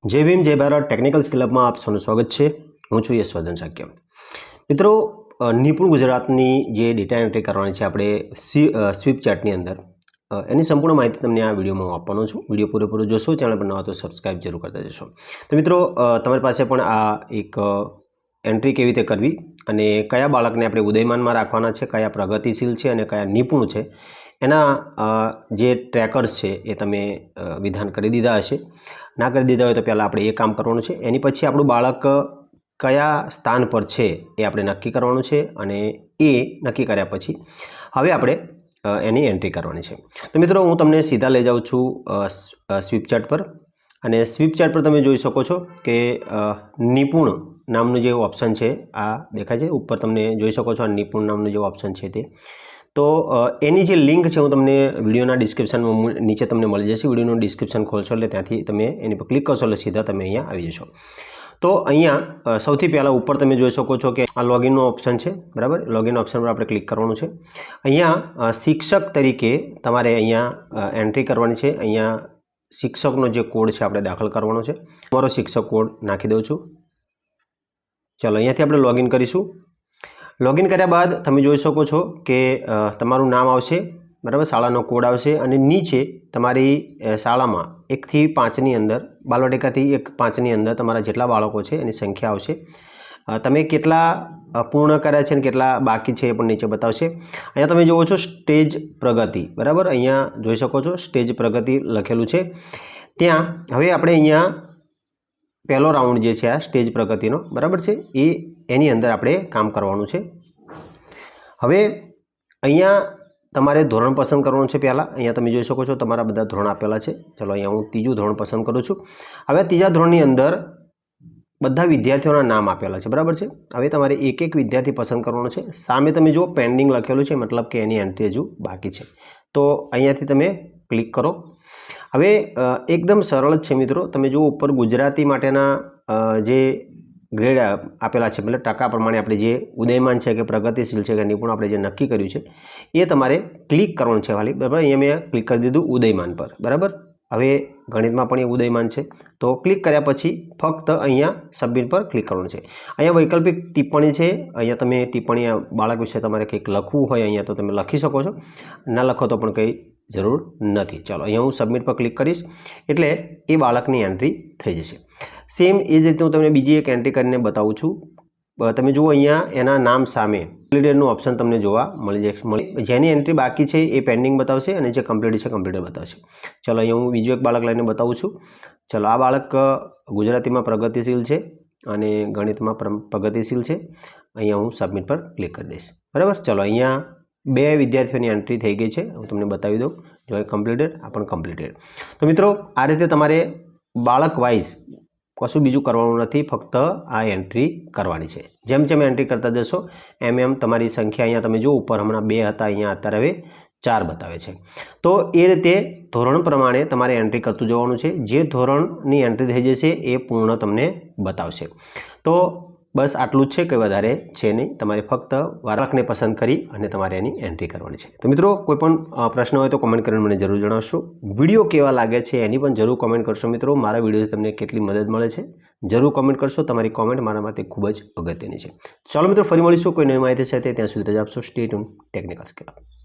जय भीम जय Bharat technical skill में आप सौનું સ્વાગત છે। હું છું યશવર્ધન શાક્ય। મિત્રો નિપુણ ગુજરાતની જે ડેટા એન્ટ્રી કરવાની છે આપણે સ્વીપ ચાર્ટની અંદર એની સંપૂર્ણ માહિતી તમને આ વિડીયોમાં આપવાનો છું। વિડીયો પૂરેપૂરો જોશો, ચેનલ પર નવા તો સબસ્ક્રાઇબ જરૂર કરતા જશો। તો મિત્રો તમારી પાસે પણ આ એક એન્ટ્રી કેવી રીતે કરવી અને કયા બાળકને આપણે ઉદયમાનમાં રાખવાના છે, કયા પ્રગતિશીલ છે અને કયા નિપુણ છે એના જે ટ્રેકર્સ છે એ તમે વિધાન કરી દીધા હશે। ना कर दीधा हो तो पहला આપણે એ કામ કરવાનું છે। એની પછી આપણું બાળક કયા સ્થાન પર છે એ આપણે નક્કી કરવાનું છે અને એ નક્કી કર્યા પછી હવે આપણે એની એન્ટ્રી કરવાની છે। તો મિત્રો હું તમને સીધા લઈ જાઉં છું સ્વીપ ચાર્ટ પર અને સ્વીપ ચાર્ટ પર તમે જોઈ શકો છો કે નિપુણ નામનું જે ઓપ્શન છે આ દેખાય છે ઉપર, તમને જોઈ શકો છો આ નિપુણ નામનું જે ઓપ્શન છે તે। तो एनी जे लिंक है हूँ तमने विडियोना डिस्क्रिप्शन में नीचे तमने मळी जशे। विडियोનું डिस्क्रिप्शन खोलशो એટલે ત્યાંથી તમે એની પર ક્લિક કરશો એટલે સીધા તમે અહીંયા આવી જશો। તો અહીંયા સૌથી પહેલા ઉપર તમે જોઈ શકો છો કે આ લોગિનનો ઓપ્શન છે, બરાબર। લોગિન ઓપ્શન પર આપણે ક્લિક કરવાનું છે। અહીંયા શિક્ષક તરીકે તમારે અહીંયા એન્ટ્રી કરવાની છે। અહીંયા શિક્ષકનો જે કોડ છે આપણે દાખલ કરવાનો છે। તમારો શિક્ષક કોડ નાખી દઉં છું। ચલો અહીંયાથી આપણે લોગિન કરીશું। लॉगिन કર્યા બાદ તમે જોઈ શકો છો કે તમારું નામ આવશે, બરાબર, શાળાનો કોડ આવશે અને નીચે તમારી શાળામાં 1 થી 5 ની અંદર બાલવાટિકાથી 1 5 ની અંદર તમારા જેટલા બાળકો છે એની સંખ્યા આવશે। તમે કેટલા પૂર્ણ કર્યા છે અને કેટલા બાકી છે એ પણ નીચે બતાવશે। અહીંયા તમે જુઓ છો સ્ટેજ પ્રગતિ, બરાબર, અહીંયા જોઈ શકો છો સ્ટેજ પ્રગતિ લખેલું છે। ત્યાં હવે આપણે અહીંયા પહેલો રાઉન્ડ જે છે આ સ્ટેજ પ્રગતિનો, બરાબર છે, એ એની અંદર આપણે કામ કરવાનું છે। હવે અહીંયા તમારે ધોરણ પસંદ કરવાનું છે। પહેલાં અહીંયા તમે જોઈ શકો છો તમારા બધા ધોરણ આપેલા છે। ચલો અહીંયા હું ત્રીજું ધોરણ પસંદ કરું છું। હવે ત્રીજા ધોરણની અંદર બધા વિદ્યાર્થીઓના નામ આપેલા છે, બરાબર છે। હવે તમારે એક એક વિદ્યાર્થી પસંદ કરવાનો છે। સામે તમે જુઓ પેન્ડિંગ લખેલું છે, મતલબ કે એની એન્ટ્રી હજુ બાકી છે। તો અહીંયાથી તમે ક્લિક કરો। હવે એકદમ સરળ જ છે મિત્રો। તમે જુઓ ઉપર ગુજરાતી માટેના જે ગ્રેડ આપેલા છે, मतलब टका प्रमाणे આપણે જે ઉદયમાન છે કે પ્રગતિશીલ છે કે નિપુણ આપણે જે નક્કી કર્યું છે એ તમારે ક્લિક કરવાનું છે ખાલી, બરાબર। અહીંયા મેં ક્લિક કરી દીધું ઉદયમાન પર, બરાબર। હવે ગણિતમાં પણ એ ઉદયમાન છે તો ક્લિક કર્યા પછી ફક્ત અહીંયા સબમિટ પર ક્લિક કરવાનું છે। અહીંયા વૈકલ્પિક ટિપ્પણી છે। અહીંયા તમે ટિપ્પણી બાળક વિશે તમારે કંઈક લખવું હોય અહીંયા તો તમે લખી શકો છો, ના લખો તો પણ કંઈ જરૂર નથી। ચાલો અહીંયા હું સબમિટ પર ક્લિક કરીશ એટલે એ બાળકની એન્ટ્રી થઈ જશે। सेम ए ज रीते हूँ तमने बीजी एक एंट्री करने बताऊँ छूँ। तमे जुओ अहींया एना नाम सामे कम्प्लीटेडનું ऑप्शन तमने जोवा मळी जशे। जेनी एंट्री बाकी है ये पेन्डिंग बतावशे અને જે कम्प्लीट है कम्प्लीटेड बतावशे। चलो अहींया हूँ बीजो एक बाळक लईने बताऊँ छूँ। चलो आ बाळक गुजरातीमां प्रगतिशील है અને ગણિતમાં પ્રગતિશીલ છે। अहींया हूँ सबमिट पर क्लिक कर दईश, बराबर। चलो अहींया 2 विद्यार्थीओनी एंट्री थई गई है, हूँ तमने बतावी दऊं। जो कम्प्लीटेड आ पण कम्प्लीटेड। तो मित्रों आ रीते तमारे बाळक वाइज कशुं बीजू करवानुं नथी, फक्त आ एंट्री करवानी छे। जेम जेम एंट्री करता जशो एम एम तमारी संख्या अहींया तमे जो ऊपर हमणां 2 हता अहींया अत्यारे हवे 4 बतावे छे। तो ए रीते धोरण प्रमाणे तमारे एंट्री करतुं जवानुं छे। जे धोरणनी एंट्री थई जशे ए पूर्ण तमने बतावशे। तो बस आटલું જ છે, કંઈ વધારે છે નહીં। તમારે ફક્ત બાળકને પસંદ કરી અને તમારે એની એન્ટ્રી કરવાની છે। તો મિત્રો કોઈ પણ પ્રશ્ન હોય તો કમેન્ટ કરીને મને જરૂર જણાવશો। વિડીયો કેવા લાગે છે એની પણ જરૂર કમેન્ટ કરશો। મિત્રો મારા વિડીયોથી તમને કેટલી મદદ મળે છે જરૂર કમેન્ટ કરશો। તમારી કમેન્ટ મારા માટે ખૂબ જ અગત્યની છે। ચાલો મિત્રો ફરી મળીશું કોઈ નવી માહિતી સાથે, ત્યાં સુધી રજા આપશો। Stay tune technical skill.